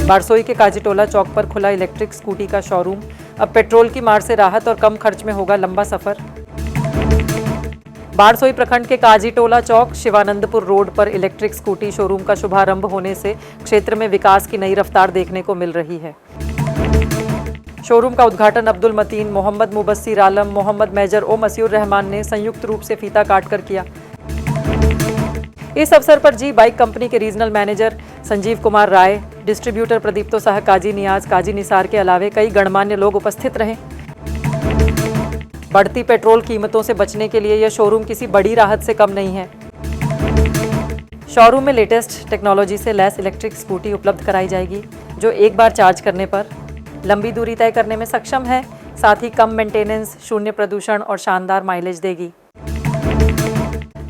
बारसोई के काजीटोला चौक पर खुला इलेक्ट्रिक स्कूटी का शोरूम। अब पेट्रोल की मार से राहत और कम खर्च में होगा लंबा सफर। बारसोई प्रखंड के काजीटोला चौक शिवानंदपुर रोड पर इलेक्ट्रिक स्कूटी शोरूम का शुभारंभ होने से क्षेत्र में विकास की नई रफ्तार देखने को मिल रही है। शोरूम का उद्घाटन अब्दुल मतीन, मोहम्मद मुबस्सिर आलम, मोहम्मद मेजर ओ मसीउर रहमान ने संयुक्त रूप से फीता काटकर किया। इस अवसर पर जी बाइक कंपनी के regional manager Sanjeev Kumar Rai, distributor Pradipto Sah, काजी नियाज, काजी निसार के अलावे कई गणमान्य लोग उपस्थित रहे। बढ़ती पेट्रोल कीमतों से बचने के लिए यह शोरूम किसी बड़ी राहत से कम नहीं है। शोरूम में लेटेस्ट टेक्नोलॉजी से लैस इलेक्ट्रिक स्कूटी उपलब्ध कराई जाएगी, जो एक बार चार्ज करने पर लंबी दूरी तय करने में सक्षम है। साथ ही कम मेंटेनेंस, शून्य प्रदूषण और शानदार माइलेज देगी।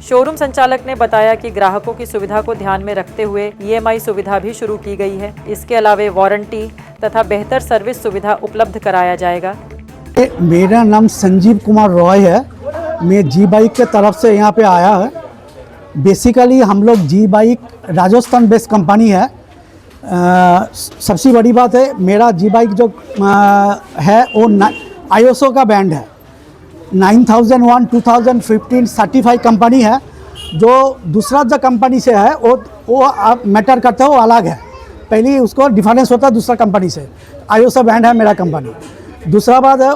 शोरूम संचालक ने बताया कि ग्राहकों की सुविधा को ध्यान में रखते हुए EMI सुविधा भी शुरू की गई है। इसके अलावा वारंटी तथा बेहतर सर्विस सुविधा उपलब्ध कराया जाएगा। मेरा नाम संजीव कुमार रॉय है। मैं जी बाइक के तरफ से यहाँ पे आया है। बेसिकली हम लोग जी बाइक राजस्थान बेस्ड कंपनी है। सबसे बड़ी बात है, मेरा जी बाइक जो है वो ISO का बैंड है। 9001 2015 सर्टिफाइड कंपनी है। जो दूसरा जो कंपनी से है वो आप मैटर करते हो, वो अलग है। पहले उसको डिफरेंस होता है दूसरा कंपनी से। ISO बैंड है मेरा कंपनी। दूसरा बात है,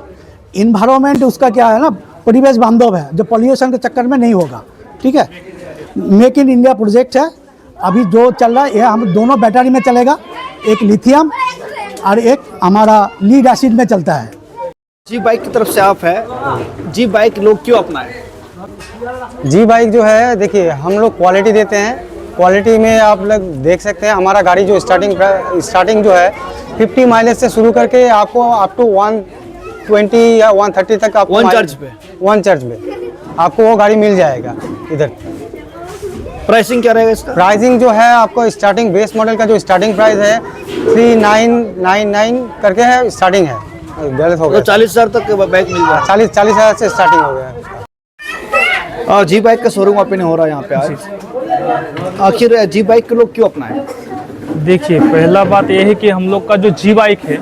इन्वायरमेंट उसका क्या है ना, परिवेश बांधव है, जो पॉल्यूशन के चक्कर में नहीं होगा। ठीक है, मेक इन इंडिया प्रोजेक्ट है। अभी जो चल रहा है ये हम दोनों बैटरी में चलेगा, एक लिथियम और एक हमारा लीड एसिड में चलता है। जी बाइक की तरफ से आप है, जी बाइक लोग क्यों अपनाएं? जी बाइक जो है, देखिए हम लोग क्वालिटी देते हैं। क्वालिटी में आप लोग देख सकते हैं, हमारा गाड़ी जो स्टार्टिंग जो है 50 माइलेज से शुरू करके आपको अप टू 120 या 130 तक आपको वन चार्ज पे आपको वो गाड़ी मिल जाएगा। इधर प्राइसिंग क्या रहेगा इसका? प्राइसिंग जो है आपको स्टार्टिंग बेस मॉडल का जो स्टार्टिंग प्राइस है 3999 करके है, स्टार्टिंग है। गलत हो गया, तो 40,000 तक बाइक मिल जाएगा। 40,000 से स्टार्टिंग हो गया। और जी बाइक का शोरूम ओपन हो रहा है यहाँ पे आज। आखिर जी बाइक के लोग क्यों अपनाएं? देखिए, पहला बात यह है कि हम लोग का जो जी बाइक है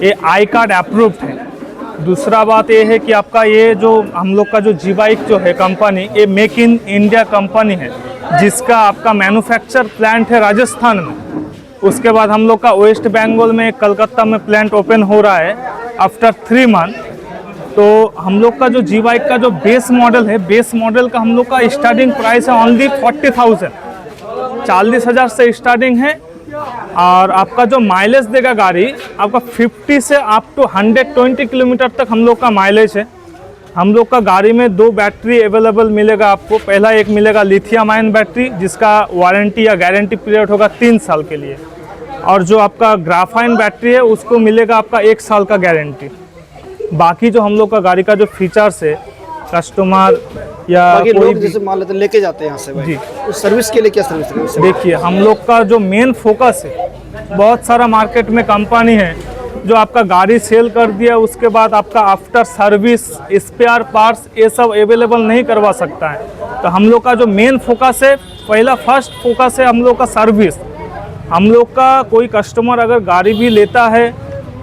ये आई कार्ड अप्रूव्ड है। दूसरा बात यह है कि आपका ये जो हम लोग का जो जी बाइक जो है कंपनी, ये मेक इन इंडिया कंपनी है, जिसका आपका मैन्युफैक्चर प्लांट है राजस्थान में। उसके बाद हम लोग का वेस्ट बंगाल में, कलकत्ता में प्लांट ओपन हो रहा है आफ्टर 3 मंथ। तो हम लोग का जो जी बाइक का जो बेस मॉडल है, बेस मॉडल का हम लोग का स्टार्टिंग प्राइस है ओनली 40,000, 40,000 से स्टार्टिंग है। और आपका जो माइलेज देगा गाड़ी, आपका 50 से अप टू 120 किलोमीटर तक हम लोग का माइलेज है। हम लोग का गाड़ी में 2 बैटरी अवेलेबल मिलेगा आपको। पहला एक मिलेगा लिथियम आयन बैटरी, जिसका वारंटी या गारंटी पीरियड होगा 3 साल के लिए। और जो आपका ग्राफाइन बैटरी है उसको मिलेगा आपका 1 साल का गारंटी। बाकी जो हम लोग का गाड़ी का जो फीचर्स है, कस्टमर या कोई लोग जैसे मान लेते लेके जाते हैं यहाँ से जी, उस सर्विस के लिए क्या सर्विस? देखिए, हम लोग का जो मेन फोकस है, बहुत सारा मार्केट में कंपनी है जो आपका गाड़ी सेल कर दिया, उसके बाद आपका आफ्टर सर्विस, स्पेयर पार्ट्स ये सब अवेलेबल नहीं करवा सकता है। तो हम लोग का जो मेन फोकस है, फर्स्ट फोकस है हम लोग का सर्विस। हम लोग का कोई कस्टमर अगर गाड़ी भी लेता है,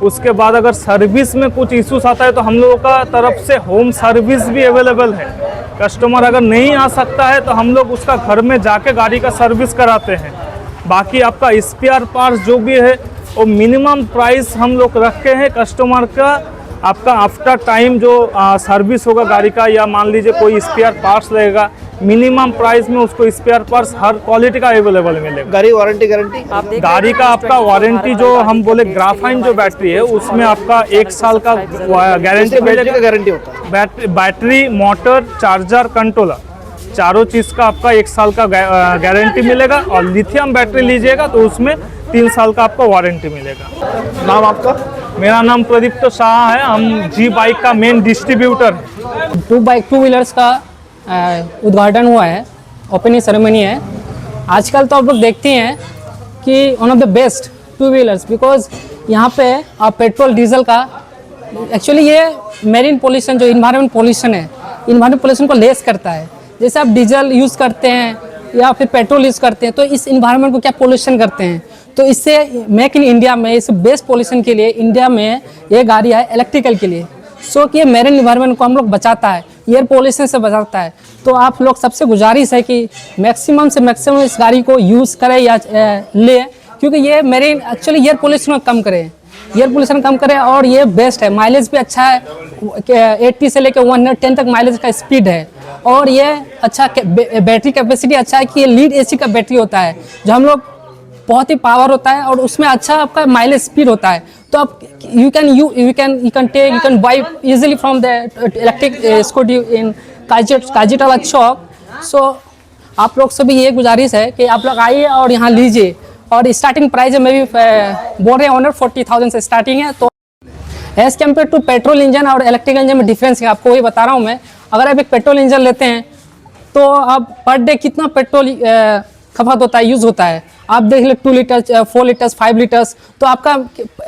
उसके बाद अगर सर्विस में कुछ इश्यूज आता है तो हम लोगों का तरफ से होम सर्विस भी अवेलेबल है। कस्टमर अगर नहीं आ सकता है तो हम लोग उसका घर में जाके गाड़ी का सर्विस कराते हैं। बाकी आपका स्पेयर पार्ट्स जो भी है वो मिनिमम प्राइस हम लोग रखे हैं कस्टमर का। आपका आफ्टर टाइम जो सर्विस होगा गाड़ी का, या मान लीजिए कोई स्पेयर पार्ट्स लगेगा, मिनिमम प्राइस में उसको स्पेयर पार्ट्स हर क्वालिटी का अवेलेबल मिलेगा। गाड़ी वारंटी गारंटी गाड़ी का आपका वारंटी जो हम बोले ग्राफाइन जो बैटरी है, उसमें आपका 1 साल का गारंटी मिलेगा। गारंटी होता है बैटरी, मोटर, चार्जर, कंट्रोलर, चारों चीज़ का आपका 1 साल का गारंटी मिलेगा। और लिथियम बैटरी लीजिएगा तो उसमें 3 साल का आपको वारंटी मिलेगा। नाम आपका? मेरा नाम प्रदीप्तो साह है। हम जी बाइक का मेन डिस्ट्रीब्यूटर है। 2 व्हीलर्स का उद्घाटन हुआ है, ओपनिंग सेरेमनी है। आजकल तो आप लोग देखते हैं कि one of the best 2 wheelers, because यहाँ पे आप पेट्रोल डीजल का एक्चुअली ये मेरीन पोल्यूशन जो इन्वायरमेंट पोल्यूशन है, इन्वायरमेंट पोल्यूशन को लेस करता है। जैसे आप डीजल यूज़ करते हैं या फिर पेट्रोल यूज़ करते हैं तो इस इन्वायरमेंट को क्या पोल्यूशन करते हैं, तो इससे मेक इन इंडिया में इस बेस्ट पॉल्यूशन के लिए इंडिया में ये गाड़ी है इलेक्ट्रिकल के लिए। सो कि ये मेरीन इन्वायरमेंट को हम लोग बचाता है, एयर पॉल्यूशन से बचाता है। तो आप लोग सबसे गुजारिश है कि मैक्सिमम से मैक्सिमम इस गाड़ी को यूज़ करें या ले, क्योंकि ये मेरीन एक्चुअली एयर पोल्यूशन को कम करे, एयर पोल्यूशन कम करे और ये बेस्ट है। माइलेज भी अच्छा है, 80 से लेकर 110 तक माइलेज का स्पीड है। और ये अच्छा बैटरी कैपेसिटी अच्छा है कि ये लीड एसी का बैटरी होता है, जो हम लोग बहुत ही पावर होता है और उसमें अच्छा आपका माइलेज स्पीड होता है। तो आप you can buy easily from the electric scooty in Kajitola Chowk. So आप लोग से भी ये गुजारिश है कि आप लोग आइए और यहाँ लीजिए। और स्टार्टिंग प्राइस में भी बोल रहे हैं ऑनर 40,000 से स्टार्टिंग है। तो as compare to petrol engine और इलेक्ट्रिक इंजन में डिफरेंस है, आपको वही बता रहा हूँ मैं। अगर आप एक पेट्रोल इंजन लेते हैं तो आप पर डे कितना पेट्रोल खपत होता है, यूज़ होता है, आप देख ले 2 लीटर्स 4 लीटर्स 5 लीटर्स, तो आपका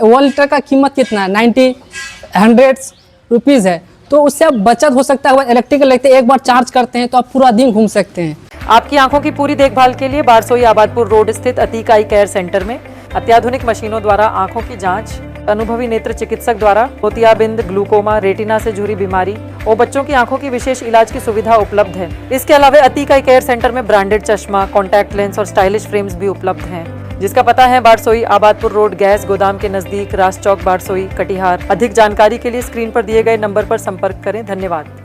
1 लीटर का कीमत कितना है, 90 रुपीज़ है। तो उससे आप बचत हो सकता है। अगर इलेक्ट्रिकल लेते हैं, एक बार चार्ज करते हैं तो आप पूरा दिन घूम सकते हैं। आपकी आंखों की पूरी देखभाल के लिए बारसोई आबादपुर रोड स्थित अतीक आई केयर सेंटर में अत्याधुनिक मशीनों द्वारा आंखों की जांच, अनुभवी नेत्र चिकित्सक द्वारा मोतियाबिंद, ग्लूकोमा, रेटिना से जुड़ी बीमारी और बच्चों की आंखों की विशेष इलाज की सुविधा उपलब्ध है। इसके अलावा अतीक आई केयर सेंटर में ब्रांडेड चश्मा, कॉन्टैक्ट लेंस और स्टाइलिश फ्रेम्स भी उपलब्ध हैं, जिसका पता है बारसोई आबादपुर रोड, गैस गोदाम के नजदीक, रास चौक, बारसोई, कटिहार। अधिक जानकारी के लिए स्क्रीन पर दिए गए नंबर पर संपर्क करें। धन्यवाद।